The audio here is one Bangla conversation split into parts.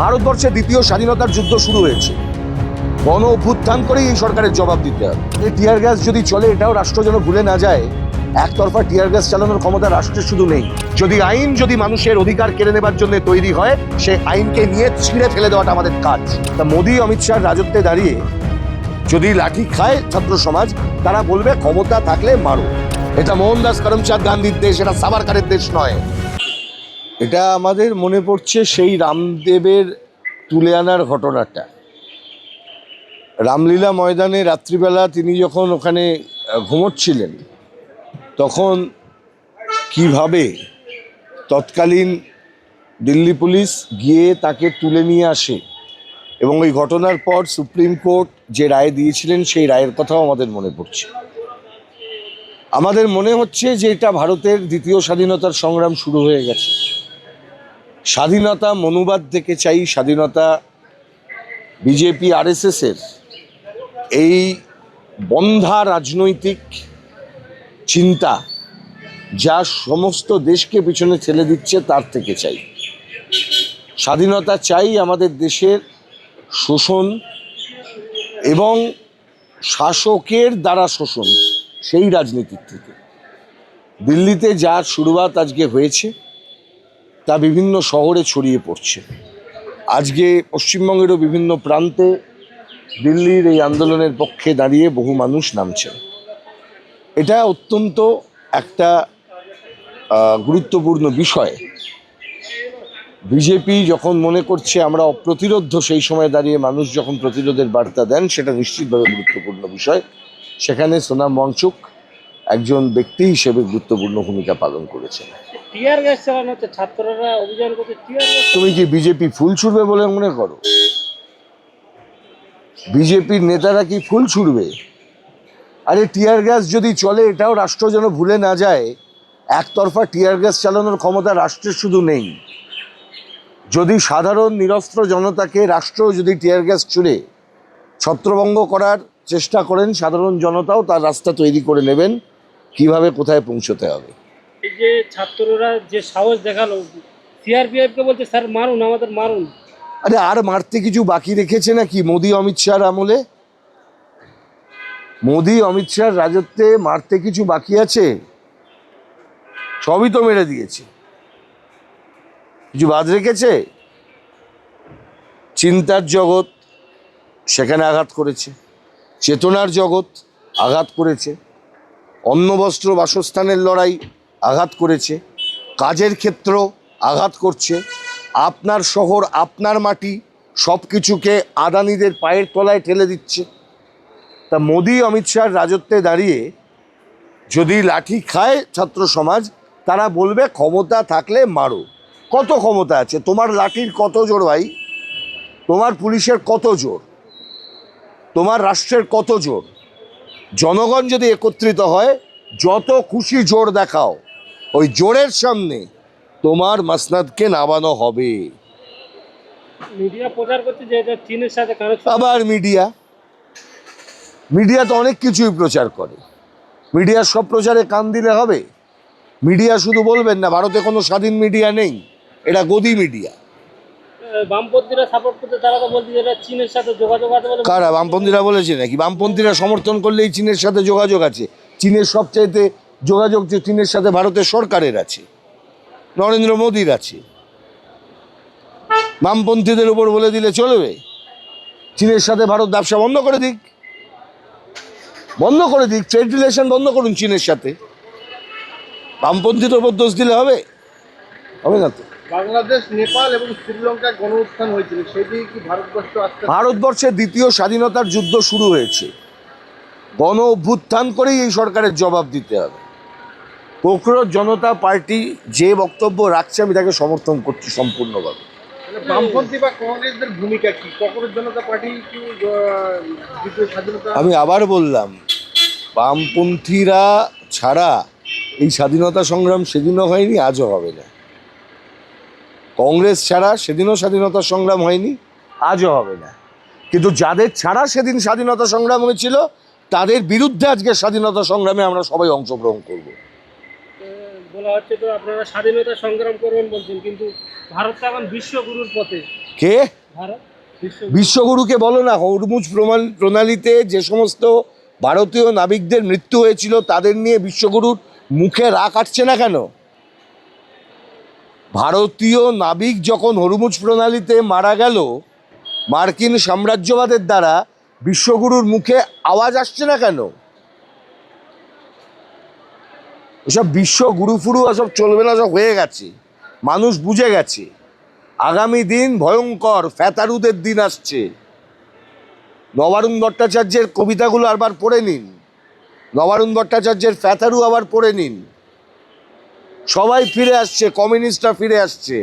ভারতবর্ষে দ্বিতীয় স্বাধীনতার যুদ্ধ শুরু হয়েছে। গণ অভ্যুত্থান করেই এই সরকারের জবাব দিতে হবে। টিয়ার গ্যাস যদি চলে, এটাও রাষ্ট্র যেন ভুলে না যায় একতরফা টিয়ার গ্যাস চালানোর ক্ষমতা রাষ্ট্রের শুধু নেই। যদি মানুষের অধিকার কেড়ে নেবার জন্য তৈরি হয়, সে আইনকে নিয়ে ছিঁড়ে ফেলে দেওয়াটা আমাদের কাজ। তা মোদী অমিত শাহর রাজত্বে দাঁড়িয়ে যদি লাঠি খায় ছাত্র সমাজ, তারা বলবে ক্ষমতা থাকলে মারো। এটা মোহনদাস করমচাঁদ গান্ধীর দেশ, এটা সাভারকারের দেশ নয়। এটা আমাদের মনে পড়ছে সেই রামদেবের তুলে আনার ঘটনাটা। রামলীলা ময়দানে রাত্রিবেলা তিনি যখন ওখানে ঘুমোচ্ছিলেন, তখন কিভাবে তৎকালীন দিল্লি পুলিশ গিয়ে তাকে তুলে নিয়ে আসে, এবং ওই ঘটনার পর সুপ্রিম কোর্ট যে রায় দিয়েছিলেন সেই রায়ের কথাও আমাদের মনে পড়ছে। আমাদের মনে হচ্ছে যে এটা ভারতের দ্বিতীয় স্বাধীনতার সংগ্রাম শুরু হয়ে গেছে। স্বাধীনতা মনুবাদ থেকে চাই, স্বাধীনতা বিজেপি আরএসএস এর এই বন্ধা রাজনৈতিক চিন্তা যা সমস্ত দেশকে পিছনে ঠেলে দিচ্ছে, তার থেকে চাই। স্বাধীনতা চাই আমাদের দেশের শোষণ এবং শাসকের দ্বারা শোষণ, সেই রাজনীতির থেকে। দিল্লিতে যার শুরুয়াত আজকে হয়েছে তা বিভিন্ন শহরে ছড়িয়ে পড়ছে। আজকে পশ্চিমবঙ্গেরও বিভিন্ন প্রান্তে দিল্লির এই আন্দোলনের পক্ষে দাঁড়িয়ে বহু মানুষ নামছেন। এটা অত্যন্ত একটা গুরুত্বপূর্ণ বিষয়। বিজেপি যখন মনে করছে আমরা অপ্রতিরোধ্য, সেই সময় দাঁড়িয়ে মানুষ যখন প্রতিরোধের বার্তা দেন, সেটা নিশ্চিতভাবে গুরুত্বপূর্ণ বিষয়। সেখানে সোনাম ওয়াংচুক একজন ব্যক্তি হিসেবে গুরুত্বপূর্ণ ভূমিকা পালন করেছেন। টিয়ার গ্যাস চালানো হচ্ছে, ছাত্ররা অভিযান করছে টিয়ার গ্যাস। তুমি কি বিজেপি ফুল ছুড়বে বলে মনে করো? বিজেপির নেতারা কি ফুল ছুড়বে? আরে টিয়ার গ্যাস যদি চলে, এটাও রাষ্ট্র যেন ভুলে না যায় একতরফা টিয়ার গ্যাস চালানোর ক্ষমতা রাষ্ট্রের শুধু নেই। যদি সাধারণ নিরস্ত্র জনতাকে রাষ্ট্র যদি টিয়ার গ্যাস ছুড়ে ছত্রভঙ্গ করার চেষ্টা করেন, সাধারণ জনতাও তার রাস্তা তৈরি করে নেবেন কিভাবে কোথায় পৌঁছতে হবে। এই যে ছাত্ররা যে সাহস দেখালো, সিআরপিএফকে বলছে স্যার মারুন, আমাদের মারুন। আরে আর মারতে কিছু বাকি রেখেছে নাকি মোদী অমিত শাহর আমলে? মোদী অমিত শাহর রাজত্বে মারতে কিছু বাকি আছে? সবই তো মেরে দিয়েছে। কিছু বাদ রেখেছে? চিন্তার জগৎ সেখানে আঘাত করেছে, চেতনার জগৎ আঘাত করেছে, অন্ন বস্ত্র বাসস্থানের লড়াই আঘাত করেছে, কাজের ক্ষেত্র আঘাত করছে। আপনার শহর, আপনার মাটি, সব কিছুকে আদানিদের পায়ের তলায় ঠেলে দিচ্ছে। তা মোদী অমিত শাহর রাজত্বে দাঁড়িয়ে যদি লাঠি খায় ছাত্র সমাজ, তারা বলবে ক্ষমতা থাকলে মারো। কত ক্ষমতা আছে তোমার? লাঠির কত জোর ভাই? তোমার পুলিশের কত জোর? তোমার রাষ্ট্রের কত জোর? জনগণ যদি একত্রিত হয়, যত খুশি জোর দেখাও, ওই জোরের সামনে তোমার মাসনাদকে নামানো হবে। মিডিয়া প্রচার করছে যে এটা চীনের সাথে কানেকশন। আবার মিডিয়া তো অনেক কিছুই প্রচার করে। মিডিয়ার সব প্রচারে কান দিলে হবে? মিডিয়া শুধু বলবেন না ভারতে কোনো স্বাধীন মিডিয়া নেই, এটা গদি মিডিয়া। বামপন্থীরা সাপোর্ট করতে, তারা তো বলছে যে এটা চীনের সাথে যোগাযোগ আছে বলে। কারা? বামপন্থীরা বলেছে নাকি? বামপন্থীরা সমর্থন করলেই চীনের সাথে যোগাযোগ আছে? চীনের সবচাইতে যোগাযোগ যে চীনের সাথে ভারতের সরকারের আছে, নরেন্দ্র মোদীর আছে। বামপন্থীদের উপর বলে দিলে চলবে? চীনের সাথে ভারত ব্যবসা বন্ধ করে দিক, ট্রেড রিলেশন বন্ধ করুন চীনের সাথে। বামপন্থীদের উপর দোষ দিলে হবে? হবে না তো। বাংলাদেশ, নেপাল এবং শ্রীলঙ্কায় গণ উত্থান হয়েছিল, সেটি কি ভারতবর্ষের দ্বিতীয় স্বাধীনতার যুদ্ধ শুরু হয়েছে। গণ অভ্যুত্থান করেই এই সরকারের জবাব দিতে হবে। কোকরোচ জনতা পার্টি যে বক্তব্য রাখছে, আমি তাকে সমর্থন করছি সম্পূর্ণভাবে। বামপন্থী বা কংগ্রেসদের ভূমিকা কি? কোকরোচ জনতা পার্টি কি দ্বিতীয় স্বাধীনতা? আমি আবার বললাম, বামপন্থীরা ছাড়া এই স্বাধীনতা সংগ্রাম সেদিনও হয়নি, আজও হবে না। কংগ্রেস ছাড়া সেদিনও স্বাধীনতা সংগ্রাম হয়নি, আজও হবে না। কিন্তু যাদের ছাড়া সেদিন স্বাধীনতা সংগ্রাম হয়েছিল, তাদের বিরুদ্ধে আজকে স্বাধীনতা সংগ্রামে আমরা সবাই অংশগ্রহণ করব। বলা হচ্ছে তো আপনারা স্বাধীনতা সংগ্রাম করবেন বলছেন, কিন্তু ভারত তো এখন বিশ্বগুরুর পথে। কে ভারত বিশ্বগুরুকে বলো না। হরমুজ প্রণালীতে যে সমস্ত ভারতীয় নাবিকদের মৃত্যু হয়েছিল তাদের নিয়ে বিশ্বগুরুর মুখে রা কাটছে না কেন? ভারতীয় নাবিক যখন হরমুজ প্রণালীতে মারা গেল মার্কিন সাম্রাজ্যবাদের দ্বারা, বিশ্বগুরুর মুখে আওয়াজ আসছে না কেন? ওসব বিশ্বগুরু ফুরু ওসব চলবে না, সব হয়ে গেছে, মানুষ বুঝে গেছে। আগামী দিন ভয়ঙ্কর, ফ্যাতারুদের দিন আসছে। নবারুণ ভট্টাচার্যের কবিতাগুলো আবার পড়ে নিন, নবারুণ ভট্টাচার্যের ফ্যাতারু আবার পড়ে নিন। সবাই ফিরে আসছে, কমিউনিস্টরা ফিরে আসছে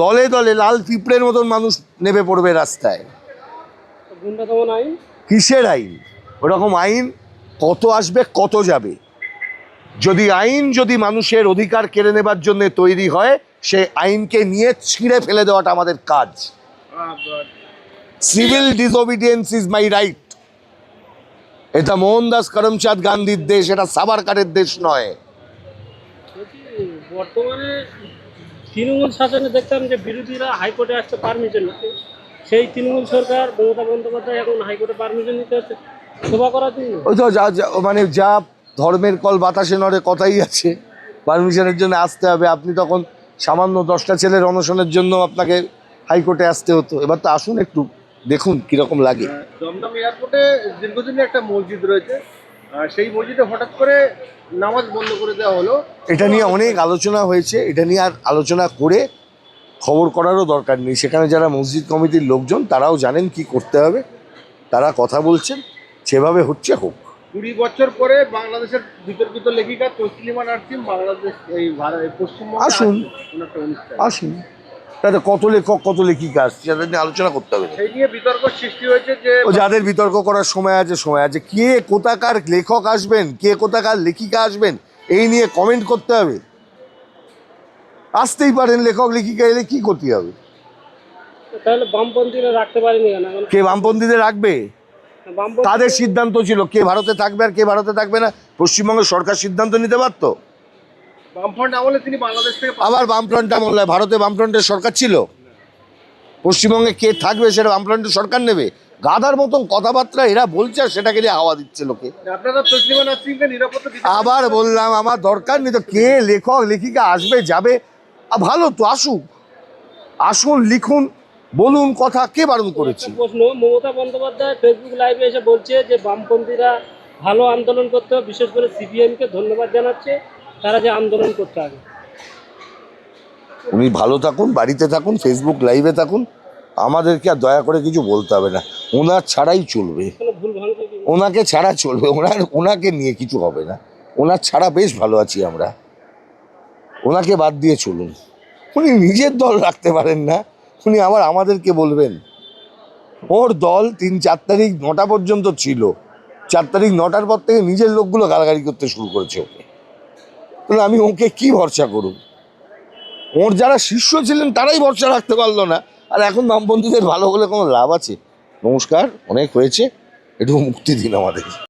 দলে দলে, লাল পিঁপড়ের মতন মানুষ নেমে পড়বে রাস্তায়। গুন্ডা দমন আইন, কিসের আইন? ওরকম আইন কত আসবে, কত যাবে। যদি মানুষের অধিকার কেড়ে নেবার জন্য তৈরি হয়, সে আইনকে নিয়ে ছিঁড়ে ফেলে দেওয়াটা আমাদের কাজ। Civil disobedience is my right. এটা মোহনদাস করমচাঁদ গান্ধীর দেশ, এটা সাভারকারের দেশ নয়। বলছি বর্তমানে তৃণমূল শাসনে দেখতাম যে বিরোধীরা হাইকোর্টে আসতে পারমিশন নিতে, সেই তৃণমূল সরকার মমতা বন্দ্যোপাধ্যায় এখন হাইকোর্টে পারমিশন নিতে হচ্ছে সভা করার জন্য। ওই তো মানে যা ধর্মের কল বাতাসে নড়ে কথাই আছে, পারমিশনের জন্য আসতে হবে। আপনি তখন সামান্য 10টা ছেলের অনশনের জন্য আপনাকে হাইকোর্টে আসতে হতো। এবার তো আসুন, একটু দেখুন কিরকম লাগে। দমদম এয়ারপোর্টে দীর্ঘদিনের একটা মসজিদ রয়েছে, সেই মসজিদে হঠাৎ করে নামাজ বন্ধ করে দেওয়া হলো। এটা নিয়ে অনেক আলোচনা হয়েছে, এটা নিয়ে আর আলোচনা করে খবর করারও দরকার নেই। সেখানে যারা মসজিদ কমিটির লোকজন তারাও জানেন কি করতে হবে, তারা কথা বলছেন, সেভাবে হচ্ছে, হোক। 20 বছর পরে বাংলাদেশের বিতর্কিত লেখিকা তসলিমা নাসরিন বাংলাদেশ পশ্চিমবঙ্গে আসুন। একটা অনুষ্ঠান, আসুন, তাতে কত লেখক কত লেখিকা আসছে, যাদের নিয়ে আলোচনা করতে হবে। সেই নিয়ে বিতর্ক সৃষ্টি হয়েছে যে ও যাদের বিতর্ক করার সময় আছে, কে কোথাকার লেখক আসবেন, কে কোথাকার লেখিকা আসবেন, এই নিয়ে কমেন্ট করতে হবে। আসতেই পারেন, লেখক লেখিকা এলে কি করতে হবে? তাহলে বামপন্থীরা রাখতে পারেনি কেন? কে বামপন্থীদের রাখবে? তাদের সিদ্ধান্ত ছিল কে ভারতে থাকবে আর কে ভারতে থাকবে না। পশ্চিমবঙ্গের সরকার সিদ্ধান্ত নিতে পারতো। বামফ্রন্ট আমলে তিনি বাংলাদেশ থেকে আবার বামফ্রন্ট আমলে ভারতে বামফ্রন্টের সরকার ছিল, পশ্চিমবঙ্গে কে থাকবে সেটা বামফ্রন্টের সরকার নেবে। গাধার মতন কথাবার্তা এরা বলছে, আর সেটাকে নিয়ে হাওয়া দিচ্ছে লোকে। আপনারা তসলিমা নাসরিনকে নিরাপত্তা দিতে আবার বললাম, আমার দরকার নেই তো, কে লেখক লেখিকা আসবে যাবে, ভালো তো আসুক, আসুন, লিখুন, বলুন কথা, কে বারণ করেছে? একটা প্রশ্ন, মমতা বন্দ্যোপাধ্যায় ফেসবুক লাইভে এসে বলছে যে বামপন্থীরা ভালো আন্দোলন করতে হবে, বিশেষ করে সিপিএমকে ধন্যবাদ জানাচ্ছে, তারা যে আন্দোলন করতে হবে। উনি ভালো থাকুন, বাড়িতে থাকুন, ফেসবুক লাইভে থাকুন, আমাদেরকে আর দয়া করে কিছু বলতে হবে না। ওনার ছাড়াই চলবে, কোনো ভুল ভাঙছে কি? ওনাকে ছাড়া চলবে, ওনাকে নিয়ে কিছু হবে না। ওনার ছাড়া বেশ ভালো আছি আমরা, ওনাকে বাদ দিয়ে চলুন। উনি নিজের দল রাখতে পারেন না, উনি আবার আমাদেরকে বলবেন? ওর দল 3-4 তারিখ 9টা পর্যন্ত ছিল, 4 তারিখ 9টার পর থেকে নিজের লোকগুলো গালাগালি করতে শুরু করেছে ওকে। তাহলে আমি ওকে কি ভরসা করুন? ওর যারা শিষ্য ছিলেন তারাই ভরসা রাখতে পারলো না, আর এখন বামপন্থীদের ভালো হলে কোনো লাভ আছে? নমস্কার, অনেক হয়েছে, একটু মুক্তি দিন আমাদের।